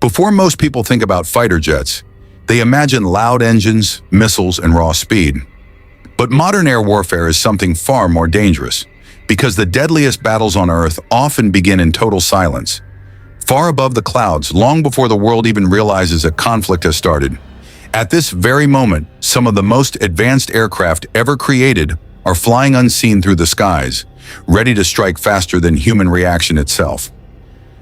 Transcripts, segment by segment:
Before most people think about fighter jets, they imagine loud engines, missiles, and raw speed. But modern air warfare is something far more dangerous, because the deadliest battles on Earth often begin in total silence, far above the clouds, long before the world even realizes a conflict has started. At this very moment, some of the most advanced aircraft ever created are flying unseen through the skies, ready to strike faster than human reaction itself.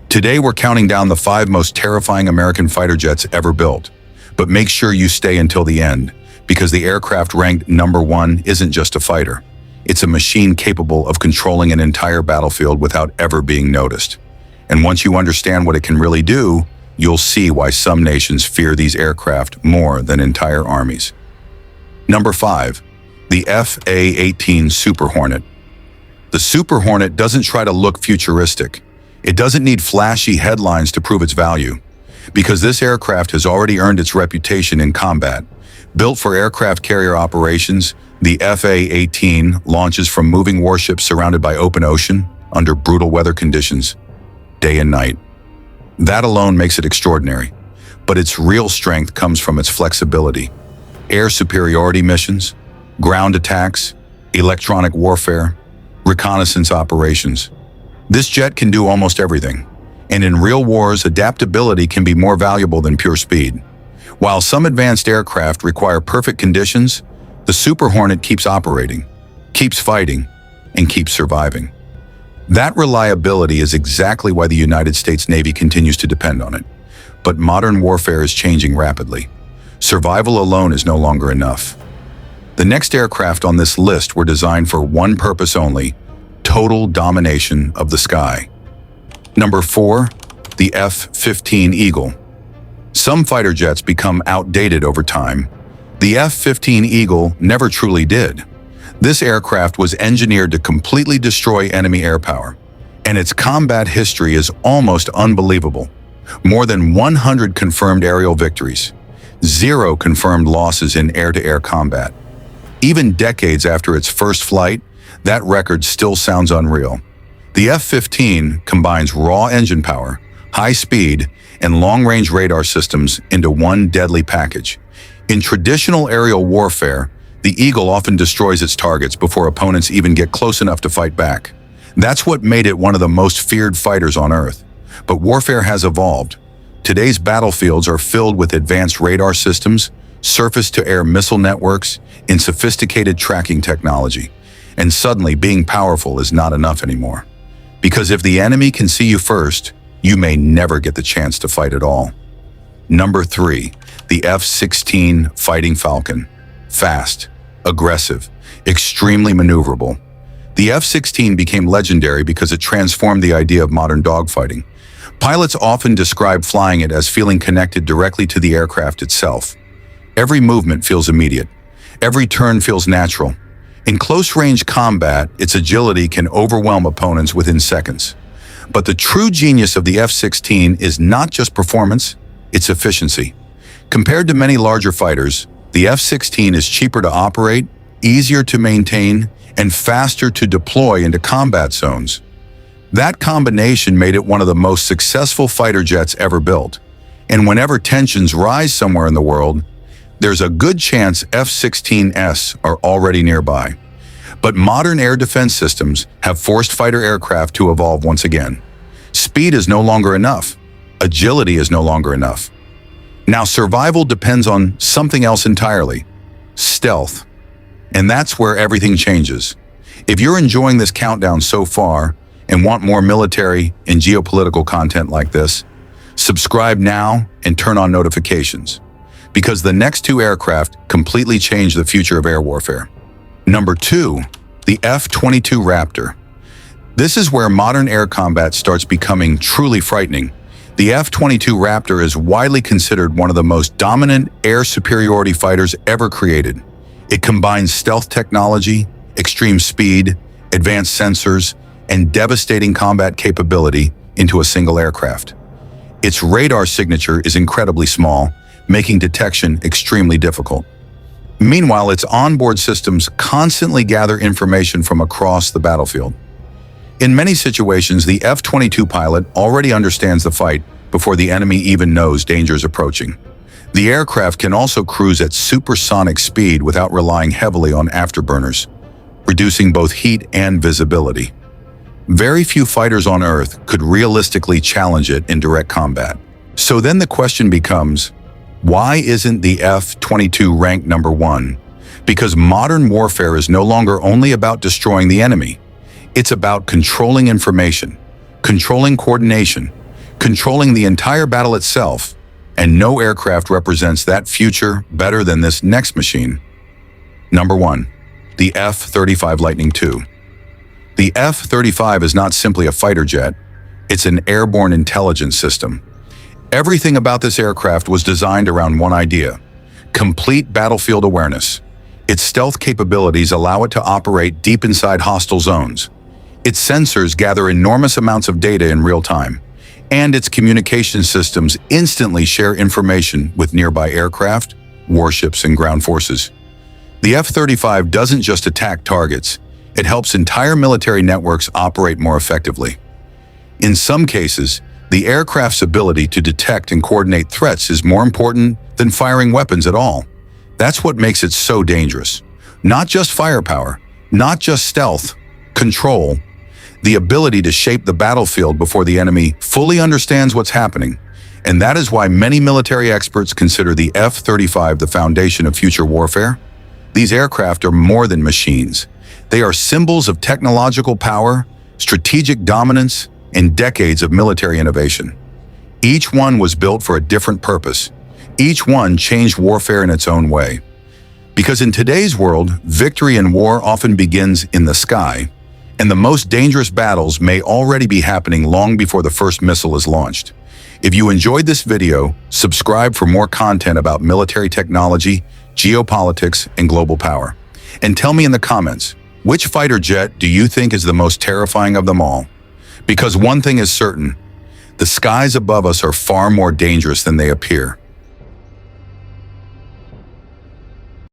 Today, we're counting down the 5 most terrifying American fighter jets ever built. But make sure you stay until the end, because the aircraft ranked number 1 isn't just a fighter. It's a machine capable of controlling an entire battlefield without ever being noticed. And once you understand what it can really do, you'll see why some nations fear these aircraft more than entire armies. Number 5. The F/A-18 Super Hornet. The Super Hornet doesn't try to look futuristic. It doesn't need flashy headlines to prove its value, because this aircraft has already earned its reputation in combat. Built for aircraft carrier operations, the F/A-18 launches from moving warships surrounded by open ocean under brutal weather conditions, day and night. That alone makes it extraordinary, but its real strength comes from its flexibility. Air superiority missions, ground attacks, electronic warfare, reconnaissance operations. This jet can do almost everything, and in real wars, adaptability can be more valuable than pure speed. While some advanced aircraft require perfect conditions, the Super Hornet keeps operating, keeps fighting, and keeps surviving. That reliability is exactly why the United States Navy continues to depend on it. But modern warfare is changing rapidly. Survival alone is no longer enough. The next aircraft on this list were designed for one purpose only: total domination of the sky. Number 4, the F-15 Eagle. Some fighter jets become outdated over time. The F-15 Eagle never truly did. This aircraft was engineered to completely destroy enemy air power, and its combat history is almost unbelievable. More than 100 confirmed aerial victories, 0 confirmed losses in air-to-air combat. Even decades after its first flight, that record still sounds unreal. The F-15 combines raw engine power, high speed, and long-range radar systems into one deadly package. In traditional aerial warfare, the Eagle often destroys its targets before opponents even get close enough to fight back. That's what made it one of the most feared fighters on Earth. But warfare has evolved. Today's battlefields are filled with advanced radar systems, surface-to-air missile networks, and sophisticated tracking technology. And suddenly, being powerful is not enough anymore. Because if the enemy can see you first, you may never get the chance to fight at all. Number 3, the F-16 Fighting Falcon. Fast, aggressive, extremely maneuverable. The F-16 became legendary because it transformed the idea of modern dogfighting. Pilots often describe flying it as feeling connected directly to the aircraft itself. Every movement feels immediate. Every turn feels natural. In close-range combat, its agility can overwhelm opponents within seconds. But the true genius of the F-16 is not just performance, it's efficiency. Compared to many larger fighters, the F-16 is cheaper to operate, easier to maintain, and faster to deploy into combat zones. That combination made it one of the most successful fighter jets ever built. And whenever tensions rise somewhere in the world, there's a good chance F-16s are already nearby. But modern air defense systems have forced fighter aircraft to evolve once again. Speed is no longer enough. Agility is no longer enough. Now survival depends on something else entirely: stealth. And that's where everything changes. If you're enjoying this countdown so far and want more military and geopolitical content like this, subscribe now and turn on notifications, because the next 2 aircraft completely change the future of air warfare. Number 2, the F-22 Raptor. This is where modern air combat starts becoming truly frightening. The F-22 Raptor is widely considered one of the most dominant air superiority fighters ever created. It combines stealth technology, extreme speed, advanced sensors, and devastating combat capability into a single aircraft. Its radar signature is incredibly small, making detection extremely difficult. Meanwhile, its onboard systems constantly gather information from across the battlefield. In many situations, the F-22 pilot already understands the fight before the enemy even knows danger is approaching. The aircraft can also cruise at supersonic speed without relying heavily on afterburners, reducing both heat and visibility. Very few fighters on Earth could realistically challenge it in direct combat. So then the question becomes, why isn't the F-22 ranked number 1? Because modern warfare is no longer only about destroying the enemy. It's about controlling information, controlling coordination, controlling the entire battle itself, and no aircraft represents that future better than this next machine. Number 1. The F-35 Lightning II. The F-35 is not simply a fighter jet, it's an airborne intelligence system. Everything about this aircraft was designed around one idea: complete battlefield awareness. Its stealth capabilities allow it to operate deep inside hostile zones. Its sensors gather enormous amounts of data in real time, and its communication systems instantly share information with nearby aircraft, warships, and ground forces. The F-35 doesn't just attack targets, it helps entire military networks operate more effectively. In some cases, the aircraft's ability to detect and coordinate threats is more important than firing weapons at all. That's what makes it so dangerous. Not just firepower, not just stealth, control, the ability to shape the battlefield before the enemy fully understands what's happening. And that is why many military experts consider the F-35 the foundation of future warfare. These aircraft are more than machines. They are symbols of technological power, strategic dominance, and decades of military innovation. Each one was built for a different purpose. Each one changed warfare in its own way. Because in today's world, victory in war often begins in the sky, and the most dangerous battles may already be happening long before the first missile is launched. If you enjoyed this video, subscribe for more content about military technology, geopolitics, and global power. And tell me in the comments, which fighter jet do you think is the most terrifying of them all? Because one thing is certain, the skies above us are far more dangerous than they appear.